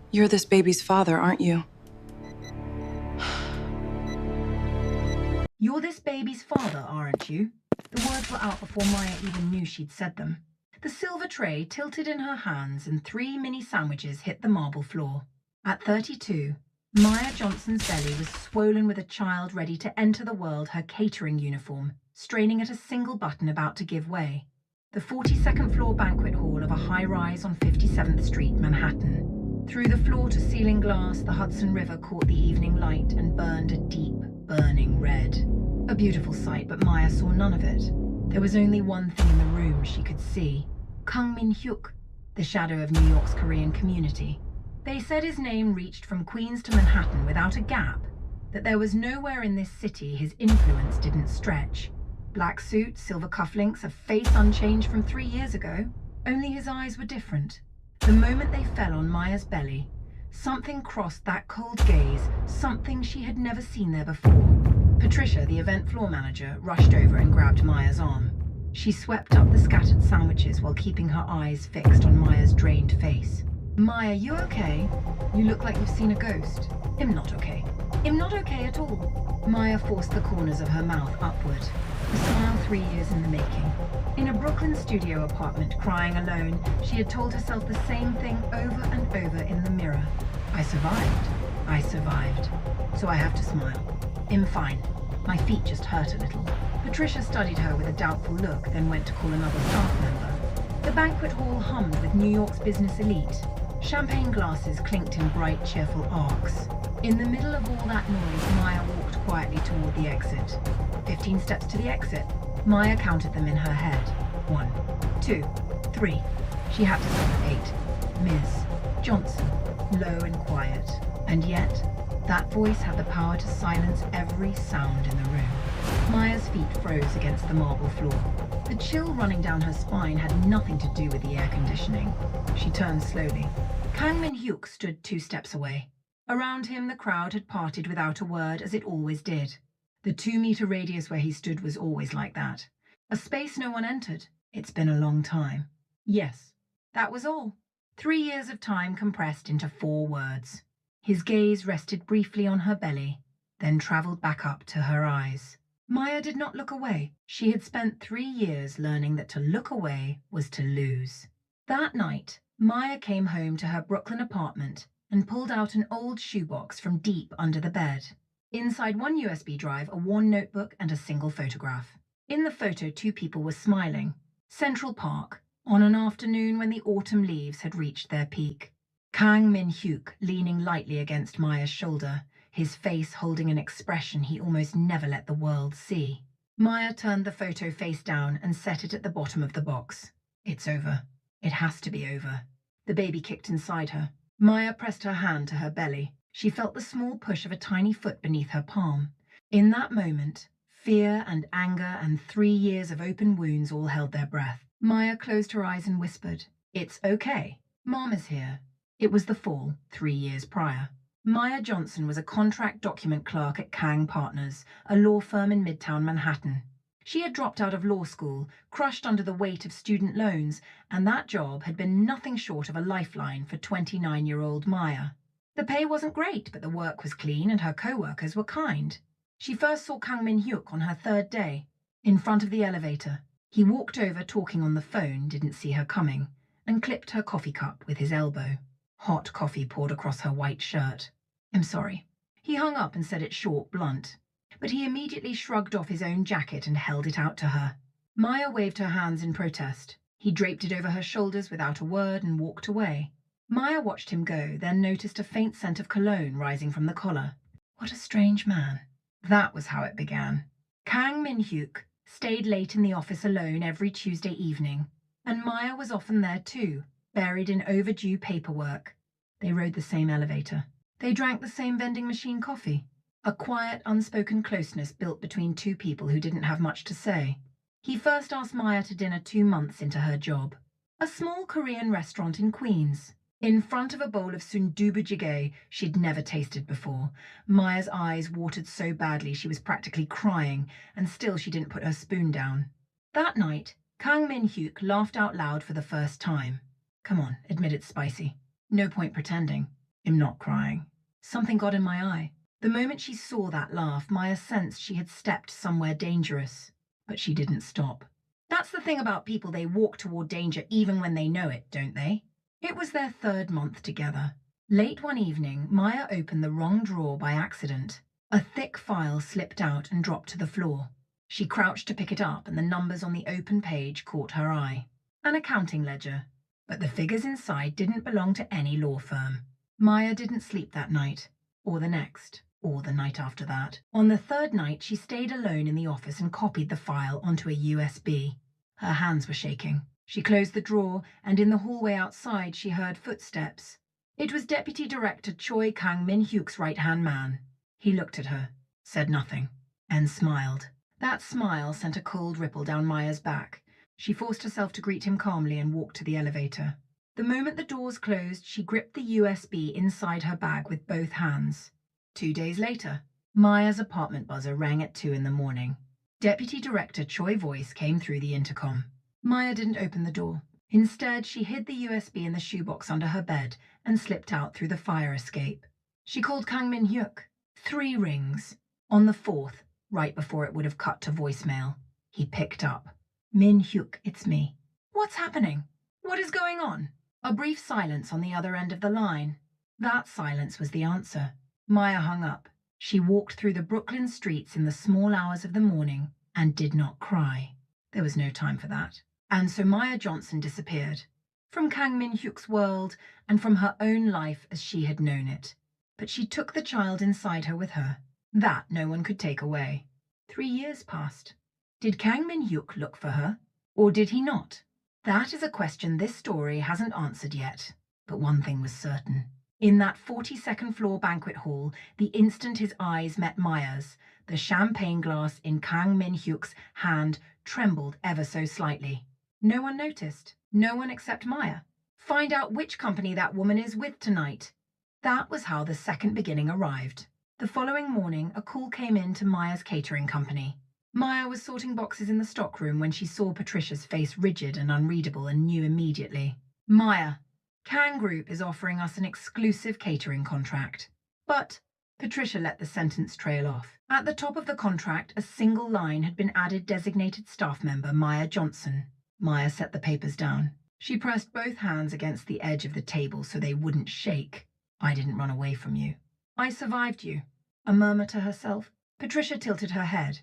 You're this baby's father, aren't you? You're this baby's father, aren't you? The words were out before Maya even knew she'd said them. The silver tray tilted in her hands and 3 mini sandwiches hit the marble floor. At 32, Maya Johnson's belly was swollen with a child ready to enter the world her catering uniform, straining at a single button about to give way. The 42nd floor banquet hall of a high-rise on 57th Street, Manhattan. Through the floor-to-ceiling glass, the Hudson River caught the evening light and burned a deep, burning red. A beautiful sight, but Maya saw none of it. There was only one thing in the room she could see. Kang Min-hyuk, the shadow of New York's Korean community. They said his name reached from Queens to Manhattan without a gap, that there was nowhere in this city his influence didn't stretch. Black suit, silver cufflinks, a face unchanged from 3 years ago. Only his eyes were different. The moment they fell on Maya's belly, something crossed that cold gaze, something she had never seen there before. Patricia, the event floor manager, rushed over and grabbed Maya's arm. She swept up the scattered sandwiches while keeping her eyes fixed on Maya's drained face. Maya, you okay? You look like you've seen a ghost. I'm not okay. I'm not okay at all. Maya forced the corners of her mouth upward. A smile 3 years in the making. In a Brooklyn studio apartment, crying alone, she had told herself the same thing over and over in the mirror. I survived. I survived. So I have to smile. I'm fine. My feet just hurt a little. Patricia studied her with a doubtful look, then went to call another staff member. The banquet hall hummed with New York's business elite. Champagne glasses clinked in bright, cheerful arcs. In the middle of all that noise, Maya walked quietly toward the exit. 15 steps to the exit. Maya counted them in her head. 1, 2, 3. She had to stop at 8. Ms. Johnson, low and quiet. And yet, that voice had the power to silence every sound in the room. Maya's feet froze against the marble floor. The chill running down her spine had nothing to do with the air conditioning. She turned slowly. Kang Min-hyuk stood 2 steps away. Around him, the crowd had parted without a word, as it always did. The 2-meter radius where he stood was always like that. A space no one entered. It's been a long time. Yes, that was all. 3 years of time compressed into 4 words. His gaze rested briefly on her belly, then traveled back up to her eyes. Maya did not look away. She had spent 3 years learning that to look away was to lose. That night, Maya came home to her Brooklyn apartment and pulled out an old shoebox from deep under the bed. Inside one USB drive, a worn notebook and a single photograph. In the photo, 2 people were smiling. Central Park, on an afternoon when the autumn leaves had reached their peak. Kang Min-hyuk leaning lightly against Maya's shoulder, his face holding an expression he almost never let the world see. Maya turned the photo face down and set it at the bottom of the box. It's over. It has to be over. The baby kicked inside her. Maya pressed her hand to her belly. She felt the small push of a tiny foot beneath her palm. In that moment, fear and anger and 3 years of open wounds all held their breath. Maya closed her eyes and whispered, "It's okay. Mom is here." It was the fall, 3 years prior. Maya Johnson was a contract document clerk at Kang Partners, a law firm in Midtown Manhattan. She had dropped out of law school, crushed under the weight of student loans, and that job had been nothing short of a lifeline for 29-year-old Maya. The pay wasn't great, but the work was clean and her co-workers were kind. She first saw Kang Min-hyuk on her 3rd day, in front of the elevator. He walked over talking on the phone, didn't see her coming, and clipped her coffee cup with his elbow. Hot coffee poured across her white shirt. "I'm sorry." He hung up and said it short, blunt. But he immediately shrugged off his own jacket and held it out to her. Maya waved her hands in protest. He draped it over her shoulders without a word and walked away. Maya watched him go, then noticed a faint scent of cologne rising from the collar. What a strange man. That was how it began. Kang Min-hyuk stayed late in the office alone every Tuesday evening, and Maya was often there too, buried in overdue paperwork. They rode the same elevator. They drank the same vending machine coffee. A quiet, unspoken closeness built between 2 people who didn't have much to say. He first asked Maya to dinner 2 months into her job. A small Korean restaurant in Queens. In front of a bowl of sundubu jjigae she'd never tasted before. Maya's eyes watered so badly she was practically crying, and still she didn't put her spoon down. That night, Kang Min-hyuk laughed out loud for the first time. Come on, admit it's spicy. No point pretending. I'm not crying. Something got in my eye. The moment she saw that laugh, Maya sensed she had stepped somewhere dangerous. But she didn't stop. That's the thing about people, they walk toward danger even when they know it, don't they? It was their 3rd month together. Late one evening, Maya opened the wrong drawer by accident. A thick file slipped out and dropped to the floor. She crouched to pick it up, and the numbers on the open page caught her eye. An accounting ledger. But the figures inside didn't belong to any law firm. Maya didn't sleep that night, or the next, or the night after that. On the 3rd night, she stayed alone in the office and copied the file onto a USB. Her hands were shaking. She closed the drawer, and in the hallway outside she heard footsteps. It was Deputy Director Choi Kang Min-hyuk's right-hand man. He looked at her, said nothing, and smiled. That smile sent a cold ripple down Maya's back. She forced herself to greet him calmly and walked to the elevator. The moment the doors closed, she gripped the USB inside her bag with both hands. 2 days later, Maya's apartment buzzer rang at 2 in the morning. Deputy Director Choi's voice came through the intercom. Maya didn't open the door. Instead, she hid the USB in the shoebox under her bed and slipped out through the fire escape. She called Kang Min-hyuk. 3 rings. On the 4th, right before it would have cut to voicemail, he picked up. Minhuk, it's me. What's happening? What is going on? A brief silence on the other end of the line. That silence was the answer. Maya hung up. She walked through the Brooklyn streets in the small hours of the morning and did not cry. There was no time for that. And so Maya Johnson disappeared. From Kang Min-hyuk's world and from her own life as she had known it. But she took the child inside her with her. That no one could take away. 3 years passed. Did Kang Min-hyuk look for her? Or did he not? That is a question this story hasn't answered yet. But one thing was certain. In that 42nd floor banquet hall, the instant his eyes met Maya's, the champagne glass in Kang Min-hyuk's hand trembled ever so slightly. No one noticed. No one except Maya. Find out which company that woman is with tonight. That was how the second beginning arrived. The following morning, a call came in to Maya's catering company. Maya was sorting boxes in the stockroom when she saw Patricia's face rigid and unreadable and knew immediately. Maya, Kang Group is offering us an exclusive catering contract. But Patricia let the sentence trail off. At the top of the contract, a single line had been added: designated staff member Maya Johnson. Maya set the papers down. She pressed both hands against the edge of the table so they wouldn't shake. I didn't run away from you. I survived you. A murmur to herself. Patricia tilted her head.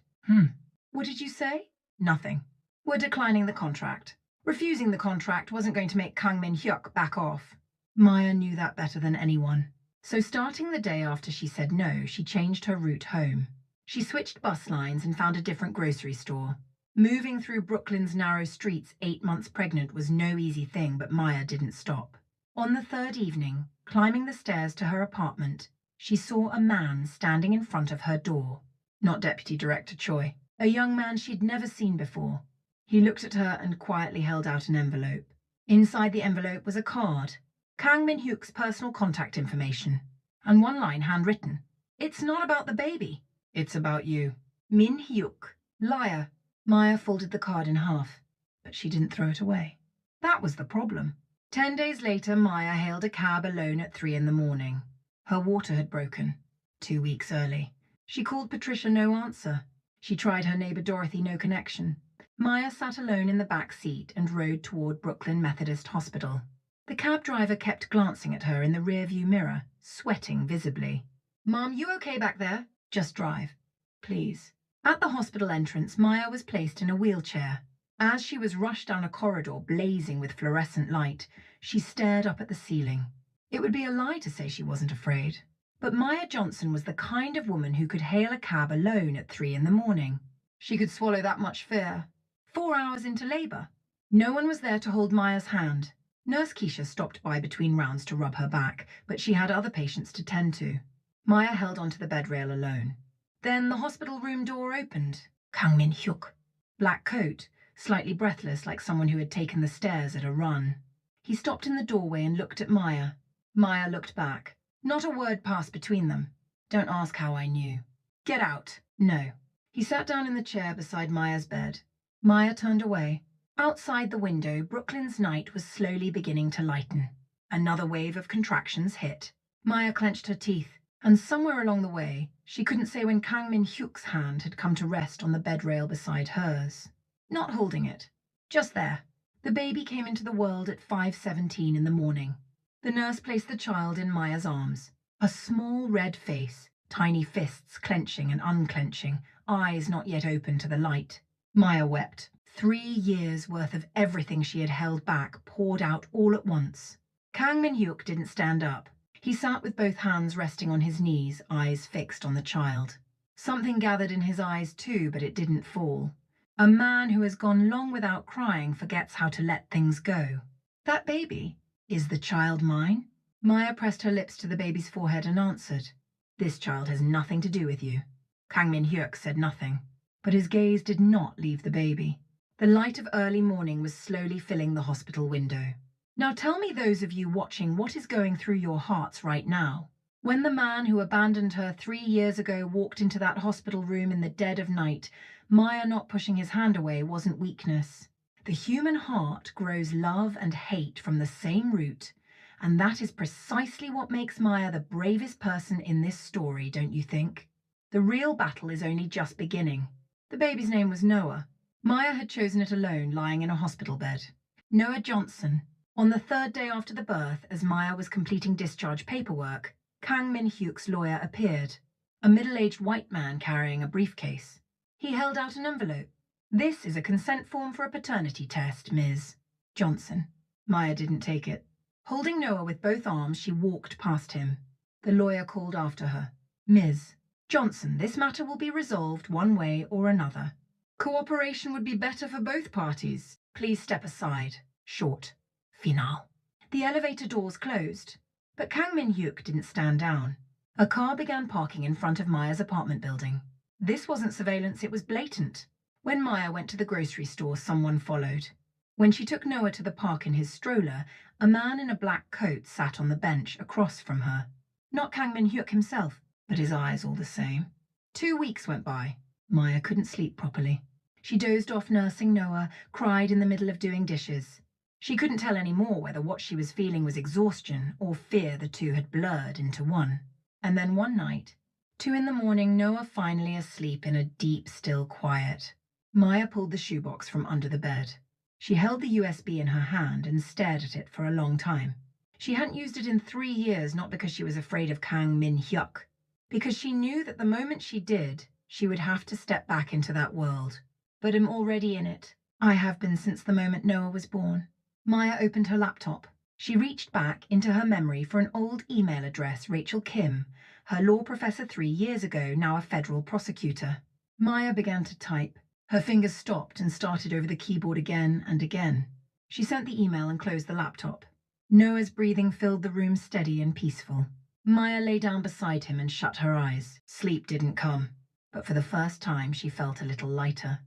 What did you say? Nothing. We're declining the contract. Refusing the contract wasn't going to make Kang Min-hyuk back off. Maya knew that better than anyone. So starting the day after she said no, she changed her route home. She switched bus lines and found a different grocery store. Moving through Brooklyn's narrow streets 8 months pregnant was no easy thing, but Maya didn't stop. On the 3rd evening, climbing the stairs to her apartment, she saw a man standing in front of her door. Not Deputy Director Choi. A young man she'd never seen before. He looked at her and quietly held out an envelope. Inside the envelope was a card. Kang Min-hyuk's personal contact information. And one line handwritten. It's not about the baby. It's about you. Min-hyuk. Liar. Maya folded the card in half, but she didn't throw it away. That was the problem. 10 days later, Maya hailed a cab alone at 3 in the morning. Her water had broken. 2 weeks early. She called Patricia, no answer. She tried her neighbor Dorothy, no connection. Maya sat alone in the back seat and rode toward Brooklyn Methodist Hospital. The cab driver kept glancing at her in the rearview mirror, sweating visibly. Mom, you okay back there? Just drive. Please. At the hospital entrance, Maya was placed in a wheelchair. As she was rushed down a corridor blazing with fluorescent light, she stared up at the ceiling. It would be a lie to say she wasn't afraid. But Maya Johnson was the kind of woman who could hail a cab alone at 3 in the morning. She could swallow that much fear. 4 hours into labor. No one was there to hold Maya's hand. Nurse Keisha stopped by between rounds to rub her back, but she had other patients to tend to. Maya held onto the bed rail alone. Then the hospital room door opened. Kang Min-hyuk. Black coat, slightly breathless like someone who had taken the stairs at a run. He stopped in the doorway and looked at Maya. Maya looked back. Not a word passed between them. Don't ask how I knew. Get out. No. He sat down in the chair beside Maya's bed. Maya turned away. Outside the window, Brooklyn's night was slowly beginning to lighten. Another wave of contractions hit. Maya clenched her teeth, and somewhere along the way, she couldn't say when Kang Min-hyuk's hand had come to rest on the bed rail beside hers. Not holding it. Just there. The baby came into the world at 5:17 in the morning. The nurse placed the child in Maya's arms. A small red face, tiny fists clenching and unclenching, eyes not yet open to the light. Maya wept. 3 years' worth of everything she had held back poured out all at once. Kang Min-hyuk didn't stand up. He sat with both hands resting on his knees, eyes fixed on the child. Something gathered in his eyes too, but it didn't fall. A man who has gone long without crying forgets how to let things go. That baby? Is the child mine? Maya pressed her lips to the baby's forehead and answered. This child has nothing to do with you. Kang Min-hyuk said nothing, but his gaze did not leave the baby. The light of early morning was slowly filling the hospital window. Now tell me, those of you watching, what is going through your hearts right now? When the man who abandoned her 3 years ago walked into that hospital room in the dead of night, Maya not pushing his hand away wasn't weakness. The human heart grows love and hate from the same root, and that is precisely what makes Maya the bravest person in this story, don't you think? The real battle is only just beginning. The baby's name was Noah. Maya had chosen it alone, lying in a hospital bed. Noah Johnson. On the 3rd day after the birth, as Maya was completing discharge paperwork, Kang Min-hyuk's lawyer appeared, a middle-aged white man carrying a briefcase. He held out an envelope. This is a consent form for a paternity test, Ms. Johnson. Maya didn't take it. Holding Noah with both arms, she walked past him. The lawyer called after her. Ms. Johnson, this matter will be resolved one way or another. Cooperation would be better for both parties. Please step aside. Short. Final. The elevator doors closed, but Kang Min-hyuk didn't stand down. A car began parking in front of Maya's apartment building. This wasn't surveillance, it was blatant. When Maya went to the grocery store, someone followed. When she took Noah to the park in his stroller, a man in a black coat sat on the bench across from her. Not Kang Min-hyuk himself, but his eyes all the same. 2 weeks went by. Maya couldn't sleep properly. She dozed off nursing Noah, cried in the middle of doing dishes. She couldn't tell any more whether what she was feeling was exhaustion or fear the two had blurred into one. And then one night, 2 in the morning, Noah finally asleep in a deep, still quiet. Maya pulled the shoebox from under the bed. She held the USB in her hand and stared at it for a long time. She hadn't used it in 3 years, not because she was afraid of Kang Min-hyuk, because she knew that the moment she did, she would have to step back into that world. But I'm already in it. I have been since the moment Noah was born. Maya opened her laptop. She reached back into her memory for an old email address, Rachel Kim, her law professor 3 years ago, now a federal prosecutor. Maya began to type. Her fingers stopped and started over the keyboard again and again. She sent the email and closed the laptop. Noah's breathing filled the room steady and peaceful. Maya lay down beside him and shut her eyes. Sleep didn't come, but for the first time she felt a little lighter.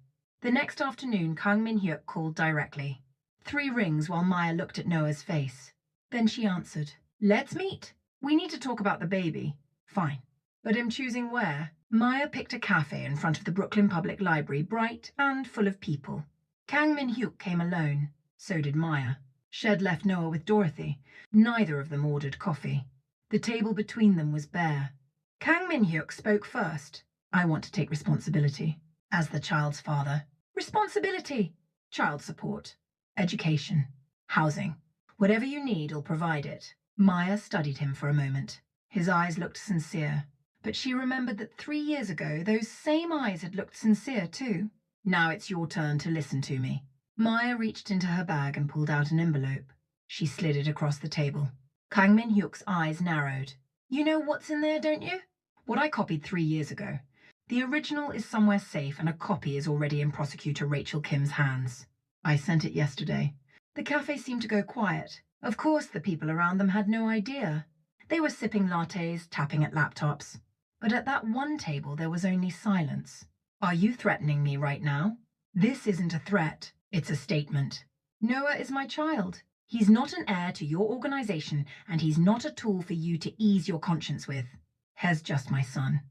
The next afternoon, Kang Min-hyuk called directly. 3 rings while Maya looked at Noah's face. Then she answered. Let's meet. We need to talk about the baby. Fine. But I'm choosing where? Maya picked a cafe in front of the Brooklyn Public Library, bright and full of people. Kang Min-hyuk came alone. So did Maya. Shed left Noah with Dorothy. Neither of them ordered coffee. The table between them was bare. Kang Min-hyuk spoke first. I want to take responsibility. As the child's father. Responsibility. Child support. Education. Housing. Whatever you need, I'll provide it. Maya studied him for a moment. His eyes looked sincere. But she remembered that 3 years ago, those same eyes had looked sincere too. Now it's your turn to listen to me. Maya reached into her bag and pulled out an envelope. She slid it across the table. Kang Min-hyuk's eyes narrowed. You know what's in there, don't you? What I copied 3 years ago. The original is somewhere safe and a copy is already in prosecutor Rachel Kim's hands. I sent it yesterday. The cafe seemed to go quiet. Of course, the people around them had no idea. They were sipping lattes, tapping at laptops. But at that one table, there was only silence. Are you threatening me right now? This isn't a threat. It's a statement. Noah is my child. He's not an heir to your organization, and he's not a tool for you to ease your conscience with. Here's just my son.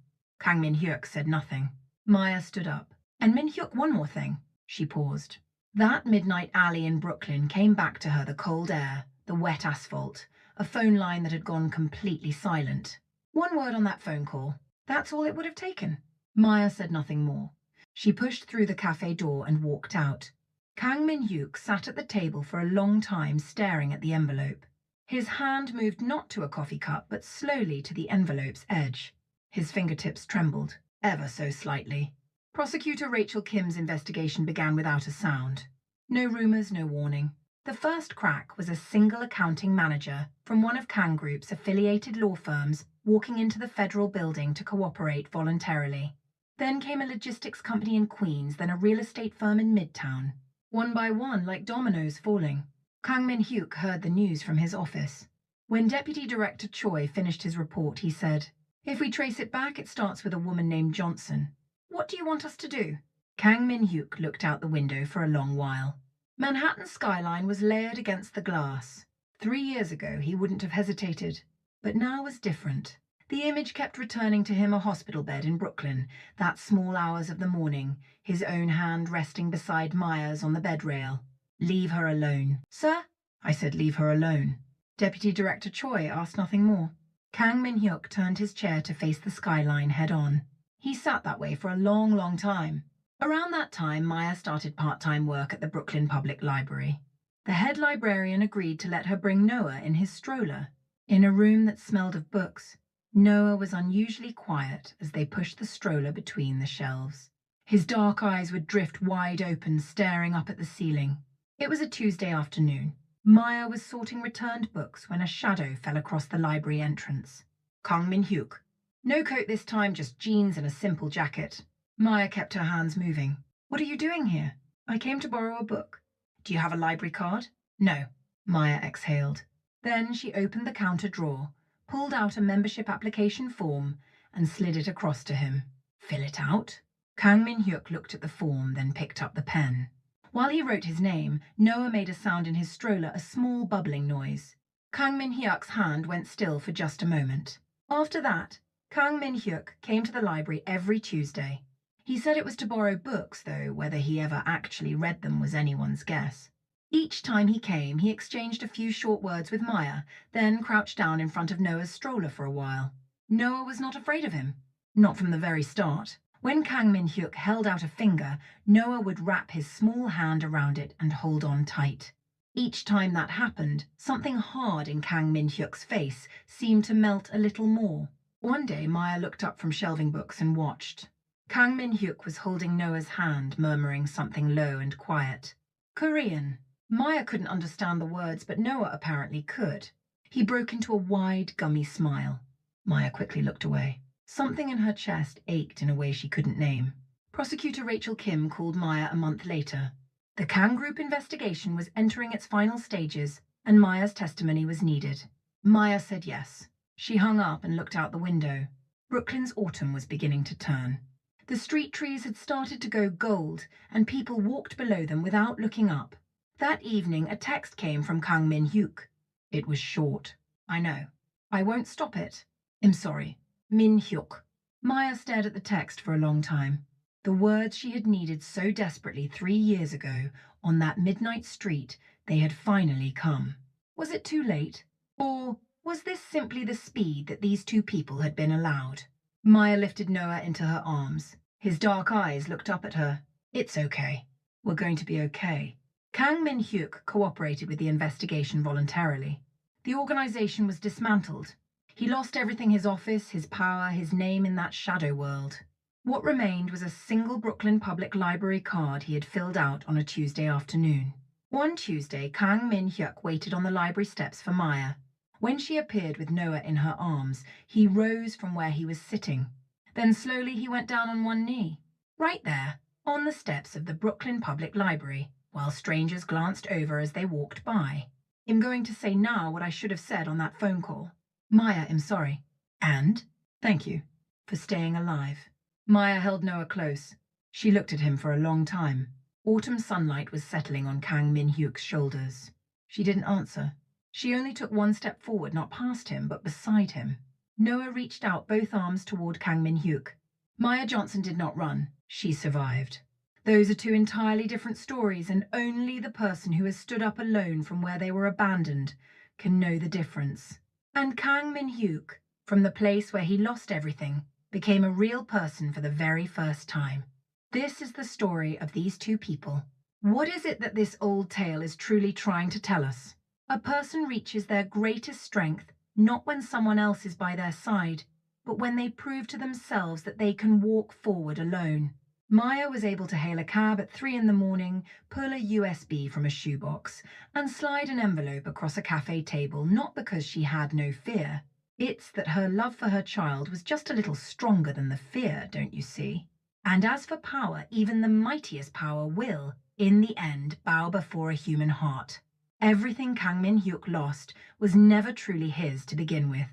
Kang Min-hyuk said nothing. Maya stood up. And Min-hyuk, one more thing. She paused. That midnight alley in Brooklyn came back to her, the cold air, the wet asphalt, a phone line that had gone completely silent. One word on that phone call. That's all it would have taken. Maya said nothing more. She pushed through the cafe door and walked out. Kang Min-hyuk sat at the table for a long time staring at the envelope. His hand moved not to a coffee cup but slowly to the envelope's edge. His fingertips trembled, ever so slightly. Prosecutor Rachel Kim's investigation began without a sound. No rumors, no warning. The first crack was a single accounting manager from one of Kang Group's affiliated law firms walking into the federal building to cooperate voluntarily. Then came a logistics company in Queens, then a real estate firm in Midtown. One by one, like dominoes falling. Kang Min-hyuk heard the news from his office. When Deputy Director Choi finished his report, he said, "If we trace it back, it starts with a woman named Johnson. What do you want us to do?" Kang Min-hyuk looked out the window for a long while. Manhattan's skyline was layered against the glass. 3 years ago, he wouldn't have hesitated. But now was different. The image kept returning to him, a hospital bed in Brooklyn, that small hours of the morning, his own hand resting beside Maya's on the bed rail. "Leave her alone." "Sir?" I said, "Leave her alone." Deputy Director Choi asked nothing more. Kang Min-hyuk turned his chair to face the skyline head-on. He sat that way for a long, long time. Around that time, Maya started part-time work at the Brooklyn Public Library. The head librarian agreed to let her bring Noah in his stroller. In a room that smelled of books, Noah was unusually quiet as they pushed the stroller between the shelves. His dark eyes would drift wide open, staring up at the ceiling. It was a Tuesday afternoon. Maya was sorting returned books when a shadow fell across the library entrance. Kang Min-hyuk. No coat this time, just jeans and a simple jacket. Maya kept her hands moving. "What are you doing here?" "I came to borrow a book." "Do you have a library card?" "No." Maya exhaled. Then she opened the counter drawer, pulled out a membership application form, and slid it across to him. "Fill it out?" Kang Min-hyuk looked at the form, then picked up the pen. While he wrote his name, Noah made a sound in his stroller, a small bubbling noise. Kang Min-hyuk's hand went still for just a moment. After that, Kang Min-hyuk came to the library every Tuesday. He said it was to borrow books, though whether he ever actually read them was anyone's guess. Each time he came, he exchanged a few short words with Maya, then crouched down in front of Noah's stroller for a while. Noah was not afraid of him. Not from the very start. When Kang Min-hyuk held out a finger, Noah would wrap his small hand around it and hold on tight. Each time that happened, something hard in Kang Min-hyuk's face seemed to melt a little more. One day, Maya looked up from shelving books and watched. Kang Min-hyuk was holding Noah's hand, murmuring something low and quiet. "Korean." Maya couldn't understand the words, but Noah apparently could. He broke into a wide, gummy smile. Maya quickly looked away. Something in her chest ached in a way she couldn't name. Prosecutor Rachel Kim called Maya a month later. The Kang Group investigation was entering its final stages, and Maya's testimony was needed. Maya said yes. She hung up and looked out the window. Brooklyn's autumn was beginning to turn. The street trees had started to go gold, and people walked below them without looking up. That evening, a text came from Kang Min-hyuk. It was short. "I know. I won't stop it. I'm sorry. Min-hyuk." Maya stared at the text for a long time. The words she had needed so desperately 3 years ago, on that midnight street, they had finally come. Was it too late? Or was this simply the speed that these two people had been allowed? Maya lifted Noah into her arms. His dark eyes looked up at her. "It's okay. We're going to be okay." Kang Min-hyuk cooperated with the investigation voluntarily. The organization was dismantled. He lost everything: his office, his power, his name in that shadow world. What remained was a single Brooklyn Public Library card he had filled out on a Tuesday afternoon. One Tuesday, Kang Min-hyuk waited on the library steps for Maya. When she appeared with Noah in her arms, he rose from where he was sitting. Then slowly he went down on one knee. Right there, on the steps of the Brooklyn Public Library, while strangers glanced over as they walked by. "I'm going to say now what I should have said on that phone call. Maya, I'm sorry. And thank you for staying alive." Maya held Noah close. She looked at him for a long time. Autumn sunlight was settling on Kang Min-hyuk's shoulders. She didn't answer. She only took one step forward, not past him, but beside him. Noah reached out both arms toward Kang Min-hyuk. Maya Johnson did not run. She survived. Those are two entirely different stories, and only the person who has stood up alone from where they were abandoned can know the difference. And Kang Min-hyuk, from the place where he lost everything, became a real person for the very first time. This is the story of these two people. What is it that this old tale is truly trying to tell us? A person reaches their greatest strength not when someone else is by their side, but when they prove to themselves that they can walk forward alone. Maya was able to hail a cab at 3 in the morning, pull a USB from a shoebox, and slide an envelope across a cafe table not because she had no fear. It's that her love for her child was just a little stronger than the fear, don't you see? And as for power, even the mightiest power will, in the end, bow before a human heart. Everything Kang Min-hyuk lost was never truly his to begin with.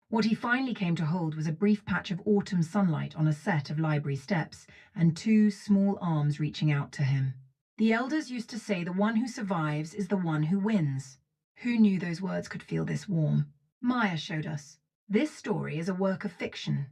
What he finally came to hold was a brief patch of autumn sunlight on a set of library steps and 2 small arms reaching out to him. The elders used to say the one who survives is the one who wins. Who knew those words could feel this warm? Maya showed us. This story is a work of fiction,